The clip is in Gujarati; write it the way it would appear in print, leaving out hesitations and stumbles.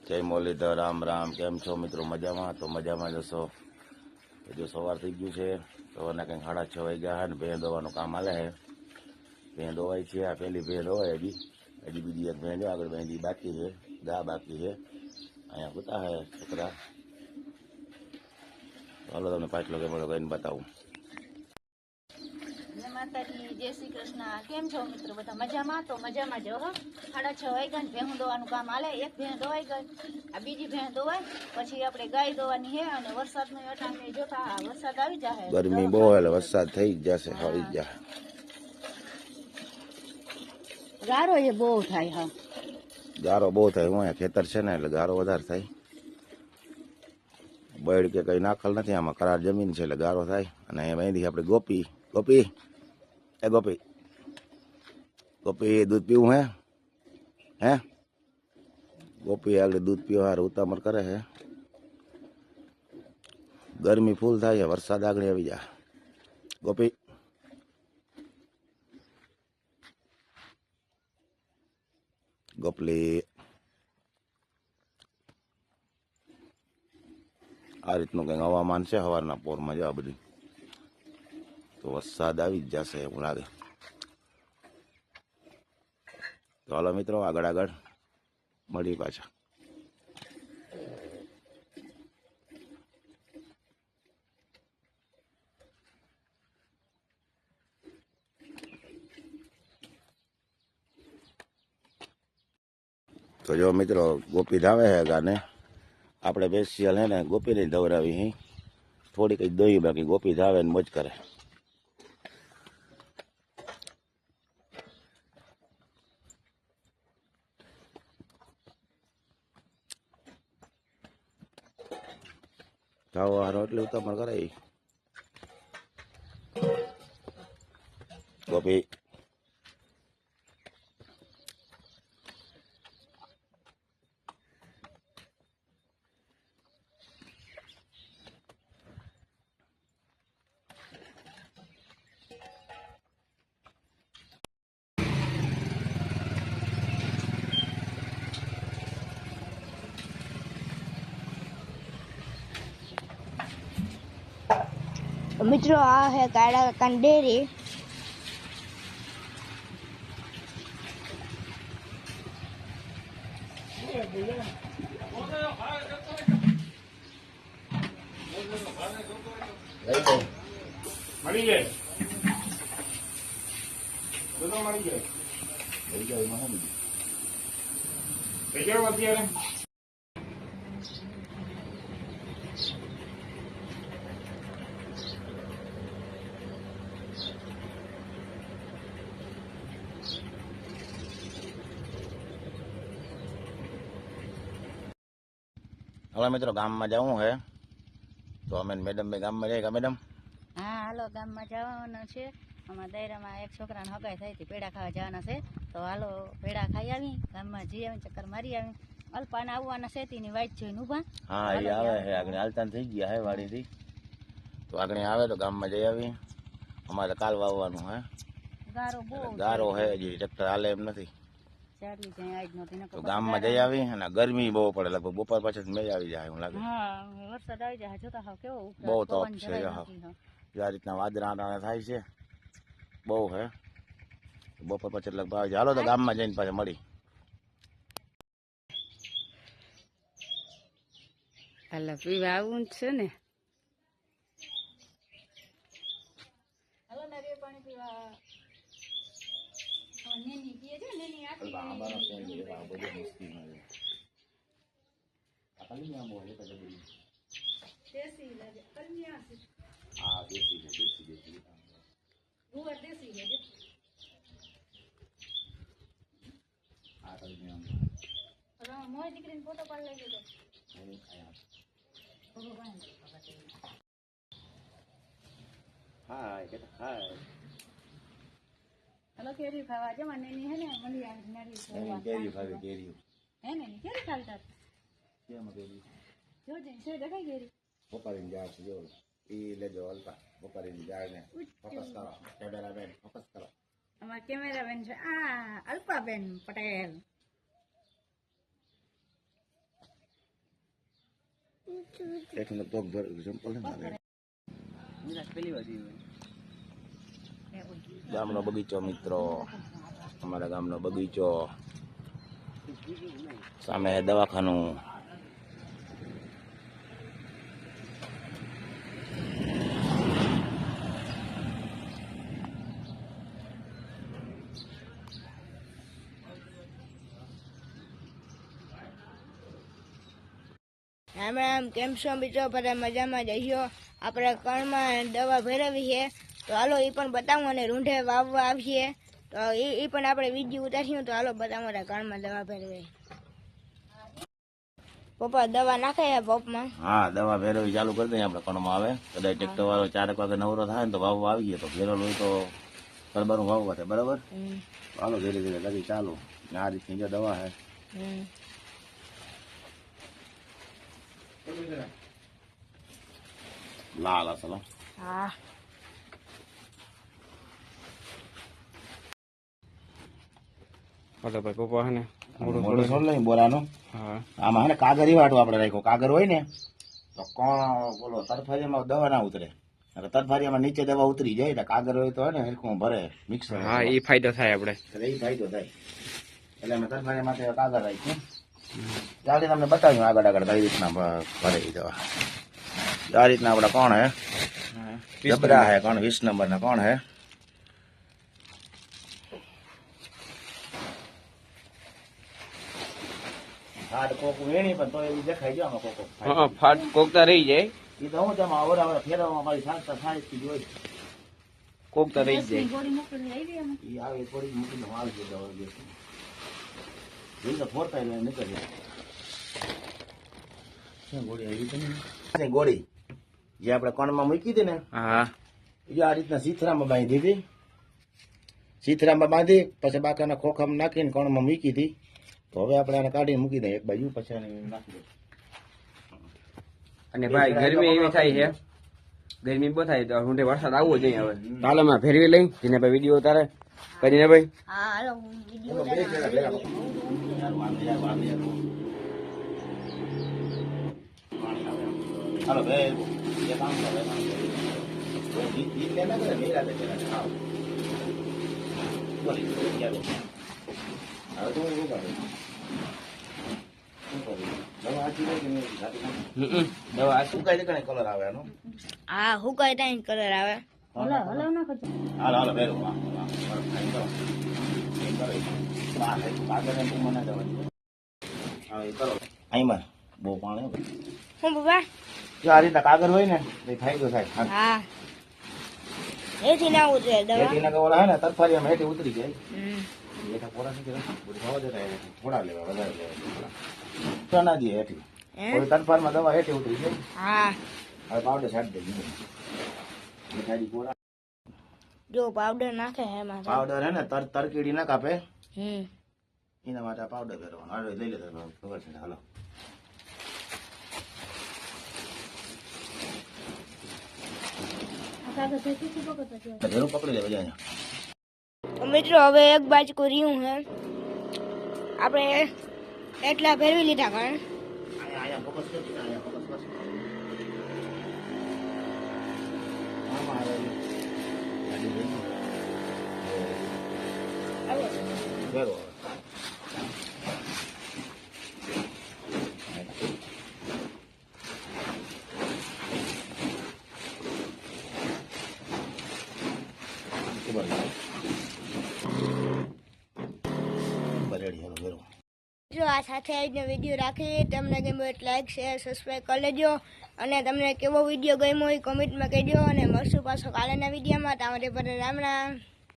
જય મુરલીધર, રામ રામ. કેમ છો મિત્રો? મજામાં? તો મજામાં જશો. જો સવાર થઈ ગયું છે, સવારના કંઈક 6:30 વાગ્યા છે ને ભેં દોવાનું કામ હાલે છે. ભેં દોવાય છે. આ પહેલી ભેં દોવાય હજી બીજી એક ભેં આગળ ભેંજી બાકી છે, ગા બાકી છે. અહીંયા કૂતા છે છોકરા. ચાલો તમને પાછલો કેમેરો કરીને બતાવું. માતાજી, જય શ્રી કૃષ્ણ. કેમ છો મિત્રો? બધા મજામાં? તો મજામાં જ હો. 6:30 વાગ્યા ને ભેહું દોવાનું કામ હાલે. એક ભેં દોવાઈ ગઈ, આ બીજી ભેં દોવાય પછી આપણે ગાય દોવાની છે. અને વરસાદનો અટાણે જોતા વરસાદ આવી જાય, ગરમી બહુ એટલે વરસાદ થઈ જ જશે, આવી જ જાય. ગારો એ બહુ થાય. હા, ગારો બહુ થાય. હું અહીંયા ખેતર છે ને એટલે ગારો વધારે થાય. બળ કે કઈ નાખલ નથી આમાં, કરાર જમીન છે એટલે ગારો થાય. અને અહીંથી આપણે ગોપી ગોપી દૂધ પીવું હે ગોપી આગળ દૂધ પીવા હારું ઉતામળ કરે છે. ગરમી ફૂલ થાય છે, વરસાદ આગળ આવી જાય. ગોપી ગોપલી આ રીતનું કંઈક હવામાન છે સવારના પોરમાં. જવા બધું તો વરસાદ આવી જ જશે એવું લાગે. તો હાલો મિત્રો, આગળ મળી પાછા. તો જો મિત્રો, ગોપી ધાવે છે ગાને. આપણે સ્પેશિયલ હે ને ગોપીને ધવરાવી. થોડી કંઈક દોઈ, બાકી ગોપી ધાવે ને મોજ કરે. ધાવો હારો એટલે ઉતામળ કરે. ગોપી મિત્રો, આ હે કાળા કાકાની ડેરી. મળી જાય બધો મળી જાય. લઈ જાવ એમાં શું થઈ જાવ અત્યારે. હવે મિત્રો ગામમાં જવું હે, તો અમે મેડમ ગામમાં જાય. મેડમ હા, હાલો, ગામમાં જવાના છે. અમારા દાયરામાં એક છોકરાને હગાઈ થઈ હતી, પેડા ખાવા જવાના છે. તો હાલો પેડા ખાઈ આવી, ગામમાં જઈ આવી, ચક્કર મારી આવી. અલ્પાને આવવાના છે, તેની વાઈટ જોઈને ઉભા. હા, એ આવે છે. આગળ હાલતા થઈ ગયા હે વાડીથી. તો આગળ આવે તો ગામમાં જઈ આવી. અમારે કાલ વાવવાનું હે. ગારો હે, હજી ટ્રેક્ટર હાલે એમ નથી. તો ગામમાં જઈ આવી. અને ગરમી બહુ પડે, લગભગ બપોર પછી મેં આવી જાય એવું લાગે. વરસાદ આવી જાય જોતા હાવ કેવો બહુ તપ છે. આ રીતના વાદળા થાય છે, બહુ હે. બપોર પછી લગભગ આવી જાય. હાલો તો ગામમાં જઈને પાછા મળી. હાલો, પીવા આવું છે ને. હાલો, નારિયેળ પાણી પીવા. નેની પીએ છે, નેની આટી. દેશી લાગે. કન્યા છે. હા, દેશી. ગુવાર દેશી છે. આ કન્યા મોય દીકરીને ફોટો પાડી લઈ ગયો. હાય. હલો, કેરી ખાવા જવા. નેની હે ને મળી આવી નારી. કેરી ખાવી. હે ને કેરી ખાવી કેમ કેરી જોજે છે દેખાય કેરી. પકડીને જાય છે. જો એ લેજો હલતા પકડીને જાય ને. ફોકસ કરો કેમેરામેન, ફોકસ કરો. અમારા કેમેરામેન છે આ અલ્પાબેન પટેલ. એકનો પગ ભર ચંપલ ને મારે. ગામનો બગીચો મિત્રો, અમારા ગામનો બગીચો, સામે દવાખાનું. રામ રામ, કેમ છો મિત્રો? બધા મજામાં જઈશો. આપણે કણમાં દવા ભેરવી છે, તો હાલો એ પણ બતાવું. અને રૂંઢે વાવવા આવીએ તો એ પણ આપણે વિડીયો ઉતારીશું. તો હાલો બતાવું કણમાં દવા ભેરવી. પપ્પા દવા નાખે છે પંપમાં. હા, દવા ભેરવી ચાલુ કરી દઈએ આપણે કણમાં આવે. કદાચ ટ્રેક્ટર વાળો 4 વાગે નવરો થાય ને તો વાવવા આવીએ, તો ભેરેલ હોય તો સરબારું વાવવા થાય. બરાબર, ચાલો ધીરે ધીરે લગી ચાલો. આ રીતની જે દવા છે લાલ અસલો. હા, હાલો ભાઈ પપ્પા હે ને મોટો છોડ લઈ બોરાનો. હા આમાં હે ને કાગર વાટું આપણે રાખ્યો. કાગર હોય ને તો કોણ બોલો તરફારીયામાં દવા ના ઉતરે. તરફારીયામાં નીચે દવા ઉતરી જાય ને કાગર હોય તો હે ને હરખું ભરે મિક્સ. હા એ ફાયદો થાય આપણે. એટલે એ ફાયદો થાય. એટલે અમે તરફારીયા માટે કાગર રાખ્યું. ચાલે તમને બતાવ્યું આગળ આગળ કઈ રીતના ભરે એ દવા. આ રીતના આપડા કોણ હે જબરા હે, કોણ 20 નંબર ના કોણ હે. હાડ કોકું વેણી પણ તો એવી દેખાઈ ગયો આમાં કોકો. હા ફાટ કોકતા રહી જાય, એ તો હું તેમાં આવડા ફેરવવામાં મારી સાંજ થી જોઈ. કોકતા રહી જાય. ગોળી મોકલી આવી અમે. એ આવે થોડી મૂકીને વાળ છે દવા દે. એ તો ફોરતા એટલે નીકળી. શું ગોળી આવી છે? ગોળી જે આપણે કણમાં મૂકી હતી ને હા એ આ રીતના સીથરામાં બાંધી હતી. સીથરામાં બાંધી પછી બાકાના ખોખામાં નાખીને કણમાં મૂકી હતી. તો હવે આપણે આને કાઢીને મૂકી દઈએ એક બાજુ, પછી આને નાખી દઈએ. અને ભાઈ ગરમી એવી થાય છે, ગરમી બહુ થાય તો ઊંડે વરસાદ આવવો જોઈએ. હવે ચાલો માં ફેરવી લઈ જેને ભાઈ વિડીયો ઉતારે કરીને ભાઈ. હા, હાલો હું વિડીયો બે જણા ભેગા કરો. યાર વાંધે યાર વાંધે યાર. હાલો બે એ કામ કરે ગીત લે ના કરે મેરા દે પેલા ખાઓ બોલી ચાલો. હવે તો હું કરું શું કરું દવા આખી રહી કે નહીં જાતી દવા આ શું કાંઈ કઈ કલર આવે એનો. હા, હુકાય ત્યાં કલર આવે. હલાવ ના કરજો. હાલો હાલો બેરો વાહ વાહ ખાઈ કરો એ કરો બા કાગળ ને મને દવા હા એ કરો આઈમાં બહુ પાણી. હું પપ્પા? જો આ રીતના કાગળ હોય ને તો ફાયદો થાય. હા, એથી ના ઉતરે દવા. હેઠી ના ઓલા હે ને તરફારીયામાં હેઠી ઉતરી જાય. હમ. હેઠા પોરા નથી બધું ખાવા દેતા હેઠી થોડા લેવા વધારે લેવા થોડા ના દે હેઠી. કોઈ તરફારમાં દવા હેઠી ઉતરી જાય. હા, હવે પાવડર છાંટી દઈએ. મીઠાઈ પોરા જો પાવડર નાખે હે એમાં તો. પાવડર હે ને તરકીડી ના કાપે હમ. એના માટે આ પાવડર પહેરવાનો. હાલો લઈ લેતા ખબર છે. હાલો આ કાગળ ફેંકી શું પકડતા છે? જરૂર પકડી લે બધા અહીંયા. તો મિત્રો હવે એક બાજકુ રહ્યું હે. આપણે એટલા ફેરવી લીધા કારણ અહીંયા ફોકસ કરી દીધા. અહીંયા ફોકસ કરશું. આમાં આવે ગાડી લઈ બરોબર. જો આ સાથે આજનો વિડીયો રાખી. તમને ગમ્યો એટલે લાઈક શેર સબસ્ક્રાઈબ કરી લેજો. અને તમને કેવો વિડીયો ગમ્યો હોય કોમેન્ટમાં કહેજો. અને મળશું પાછો કાલના વિડીયોમાં. તમારે પર રામ રામ.